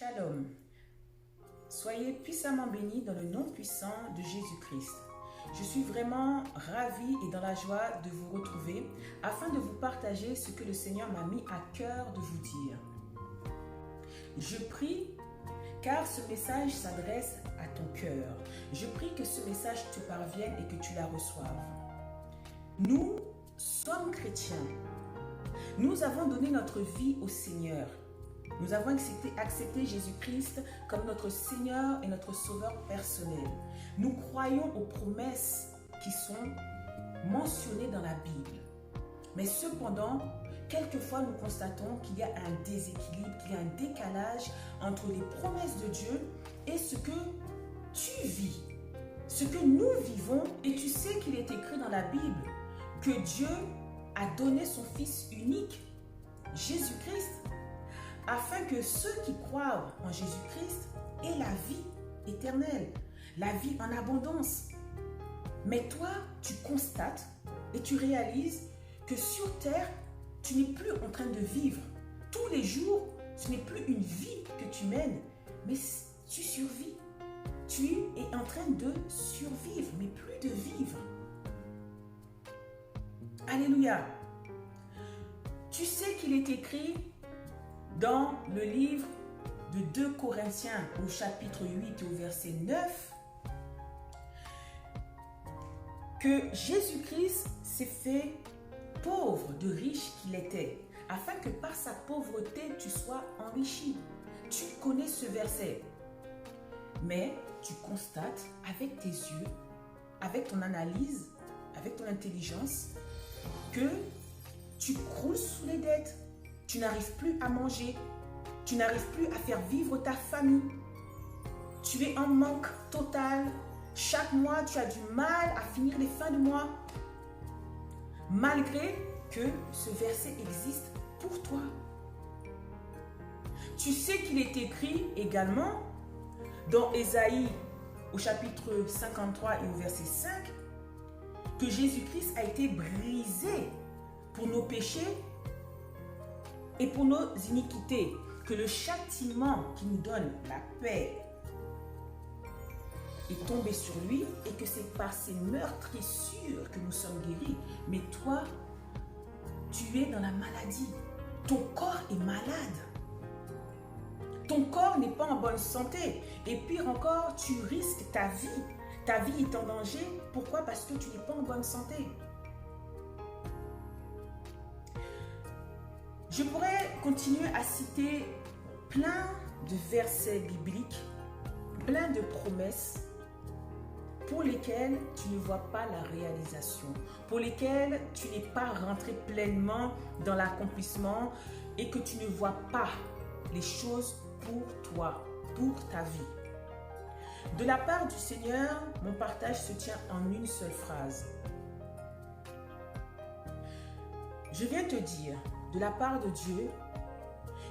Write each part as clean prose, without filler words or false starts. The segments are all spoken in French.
Shalom. Soyez puissamment bénis dans le nom puissant de Jésus-Christ. Je suis vraiment ravie et dans la joie de vous retrouver afin de vous partager ce que le Seigneur m'a mis à cœur de vous dire. Je prie car ce message s'adresse à ton cœur. Je prie que ce message te parvienne et que tu la reçoives. Nous sommes chrétiens. Nous avons donné notre vie au Seigneur. Nous avons accepté Jésus-Christ comme notre Seigneur et notre Sauveur personnel. Nous croyons aux promesses qui sont mentionnées dans la Bible. Mais cependant, quelquefois nous constatons qu'il y a un déséquilibre, qu'il y a un décalage entre les promesses de Dieu et ce que tu vis, ce que nous vivons. Et tu sais qu'il est écrit dans la Bible que Dieu a donné son Fils unique, Jésus-Christ, afin que ceux qui croient en Jésus-Christ aient la vie éternelle, la vie en abondance. Mais toi, tu constates et tu réalises que sur terre, tu n'es plus en train de vivre. Tous les jours, ce n'est plus une vie que tu mènes, mais tu survis. Tu es en train de survivre, mais plus de vivre. Alléluia. Tu sais qu'il est écrit dans le livre de 2 Corinthiens au chapitre 8 et au verset 9 que Jésus-Christ s'est fait pauvre de riche qu'il était, afin que par sa pauvreté tu sois enrichi. Tu connais ce verset, mais tu constates avec tes yeux, avec ton analyse, avec ton intelligence, que tu croules sous les dettes. Tu n'arrives plus à manger. Tu n'arrives plus à faire vivre ta famille. Tu es en manque total. Chaque mois, tu as du mal à finir les fins de mois. Malgré que ce verset existe pour toi. Tu sais qu'il est écrit également dans Ésaïe au chapitre 53 et au verset 5 que Jésus-Christ a été brisé pour nos péchés et pour nos iniquités, que le châtiment qui nous donne la paix est tombé sur lui et que c'est par ses meurtrissures que nous sommes guéris. Mais toi, tu es dans la maladie. Ton corps est malade. Ton corps n'est pas en bonne santé. Et pire encore, tu risques ta vie. Ta vie est en danger. Pourquoi? Parce que tu n'es pas en bonne santé. Je pourrais continuer à citer plein de versets bibliques, plein de promesses pour lesquelles tu ne vois pas la réalisation, pour lesquelles tu n'es pas rentré pleinement dans l'accomplissement et que tu ne vois pas les choses pour toi, pour ta vie. De la part du Seigneur, mon partage se tient en une seule phrase. Je viens te dire, de la part de Dieu,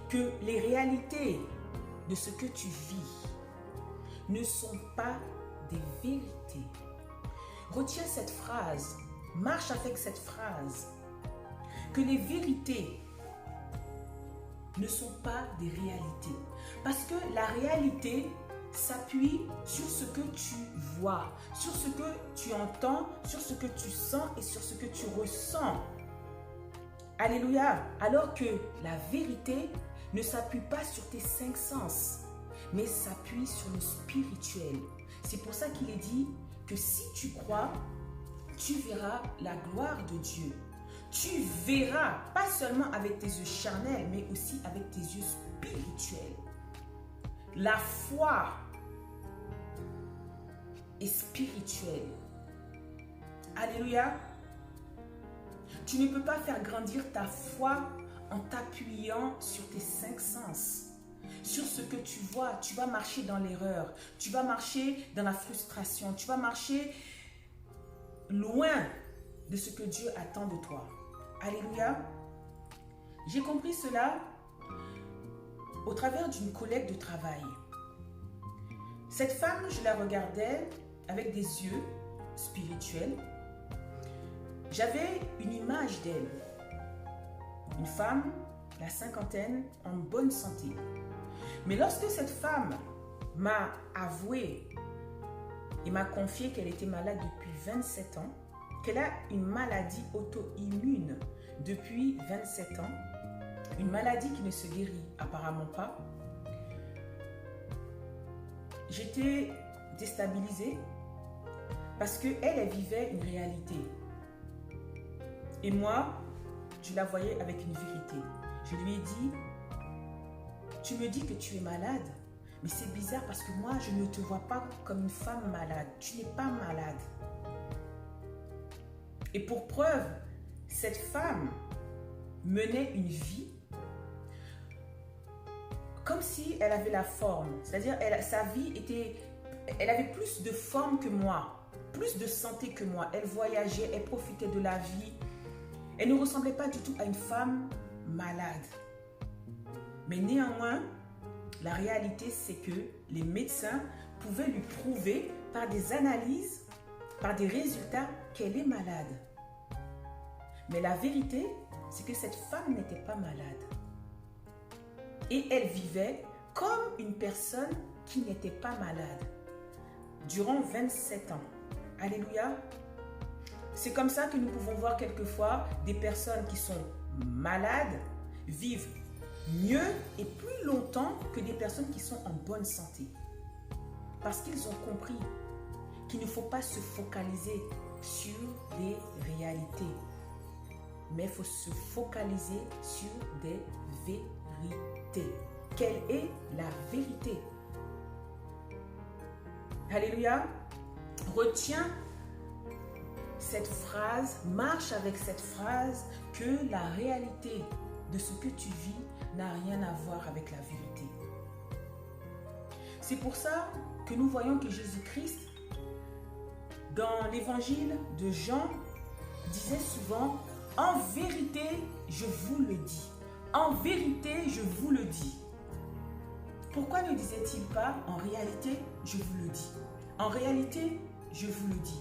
que les réalités de ce que tu vis ne sont pas des vérités. Retiens cette phrase, marche avec cette phrase, que les vérités ne sont pas des réalités. Parce que la réalité s'appuie sur ce que tu vois, sur ce que tu entends, sur ce que tu sens et sur ce que tu ressens. Alléluia. Alors que la vérité ne s'appuie pas sur tes 5 sens, mais s'appuie sur le spirituel. C'est pour ça qu'il est dit que si tu crois, tu verras la gloire de Dieu. Tu verras, pas seulement avec tes yeux charnels, mais aussi avec tes yeux spirituels. La foi est spirituelle. Alléluia. Tu ne peux pas faire grandir ta foi en t'appuyant sur tes 5 sens, sur ce que tu vois. Tu vas marcher dans l'erreur, tu vas marcher dans la frustration, tu vas marcher loin de ce que Dieu attend de toi. Alléluia. J'ai compris cela au travers d'une collègue de travail. Cette femme, je la regardais avec des yeux spirituels. J'avais une image d'elle, une femme, la cinquantaine, en bonne santé. Mais lorsque cette femme m'a avoué et m'a confié qu'elle était malade depuis 27 ans, qu'elle a une maladie auto-immune depuis 27 ans, une maladie qui ne se guérit apparemment pas, j'étais déstabilisée parce qu'elle vivait une réalité. Et moi, je la voyais avec une vérité. Je lui ai dit, tu me dis que tu es malade, mais c'est bizarre parce que moi, je ne te vois pas comme une femme malade. Tu n'es pas malade. Et pour preuve, cette femme menait une vie comme si elle avait la forme. C'est-à-dire, sa vie était... Elle avait plus de forme que moi, plus de santé que moi. Elle voyageait, elle profitait de la vie. Elle ne ressemblait pas du tout à une femme malade. Mais néanmoins, la réalité, c'est que les médecins pouvaient lui prouver par des analyses, par des résultats, qu'elle est malade. Mais la vérité, c'est que cette femme n'était pas malade. Et elle vivait comme une personne qui n'était pas malade durant 27 ans. Alléluia. C'est comme ça que nous pouvons voir quelquefois des personnes qui sont malades vivent mieux et plus longtemps que des personnes qui sont en bonne santé. Parce qu'ils ont compris qu'il ne faut pas se focaliser sur des réalités, mais il faut se focaliser sur des vérités. Quelle est la vérité? Alléluia. Retiens cette phrase, marche avec cette phrase, que la réalité de ce que tu vis n'a rien à voir avec la vérité. C'est pour ça que nous voyons que Jésus-Christ, dans l'évangile de Jean, disait souvent, en vérité, je vous le dis. En vérité, je vous le dis. Pourquoi ne disait-il pas, en réalité, je vous le dis? En réalité, je vous le dis.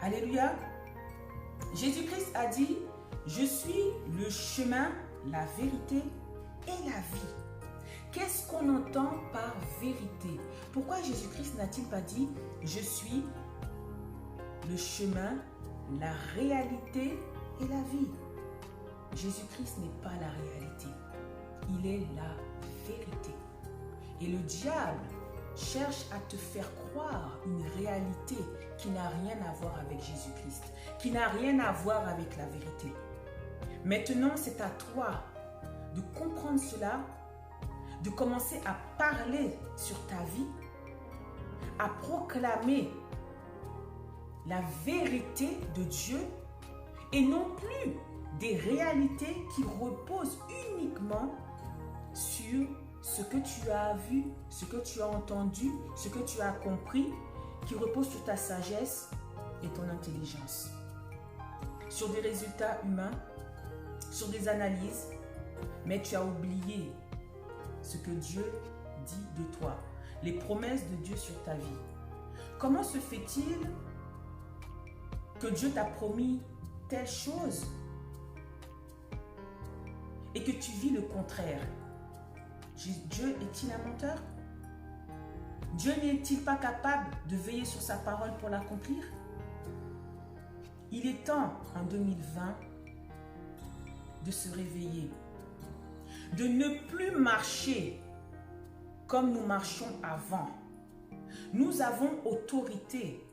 Alléluia. Jésus-Christ a dit, je suis le chemin, la vérité et la vie. Qu'est-ce qu'on entend par vérité? Pourquoi Jésus-Christ n'a-t-il pas dit, je suis le chemin, la réalité et la vie? Jésus-Christ n'est pas la réalité. Il est la vérité. Et le diable cherche à te faire croire une réalité qui n'a rien à voir avec Jésus-Christ, qui n'a rien à voir avec la vérité. Maintenant, c'est à toi de comprendre cela, de commencer à parler sur ta vie, à proclamer la vérité de Dieu et non plus des réalités qui reposent uniquement sur ce que tu as vu, ce que tu as entendu, ce que tu as compris, qui repose sur ta sagesse et ton intelligence, sur des résultats humains, sur des analyses, mais tu as oublié ce que Dieu dit de toi, les promesses de Dieu sur ta vie. Comment se fait-il que Dieu t'a promis telle chose et que tu vis le contraire? Dieu est-il un menteur? Dieu n'est-il pas capable de veiller sur sa parole pour l'accomplir? Il est temps en 2020 de se réveiller, de ne plus marcher comme nous marchions avant. Nous avons autorité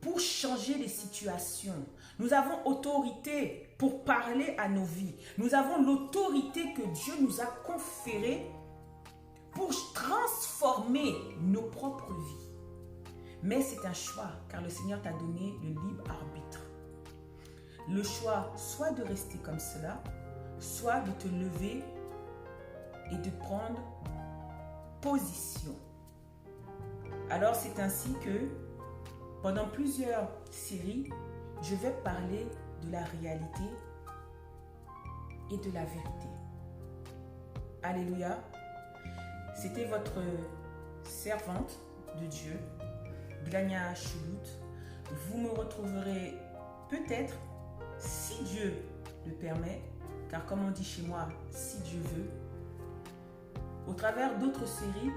pour changer les situations. Nous avons autorité pour parler à nos vies. Nous avons l'autorité que Dieu nous a conférée pour transformer nos propres vies. Mais c'est un choix, car le Seigneur t'a donné le libre arbitre. Le choix, soit de rester comme cela, soit de te lever et de prendre position. Alors c'est ainsi que pendant plusieurs séries, je vais parler de la réalité et de la vérité. Alléluia. C'était votre servante de Dieu, Glania Choulout. Vous me retrouverez peut-être, si Dieu le permet, car comme on dit chez moi, si Dieu veut, au travers d'autres séries,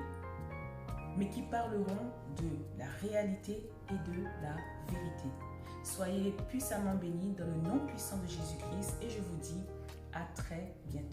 mais qui parleront de la réalité et de la vérité. Soyez puissamment bénis dans le nom puissant de Jésus-Christ et je vous dis à très bientôt.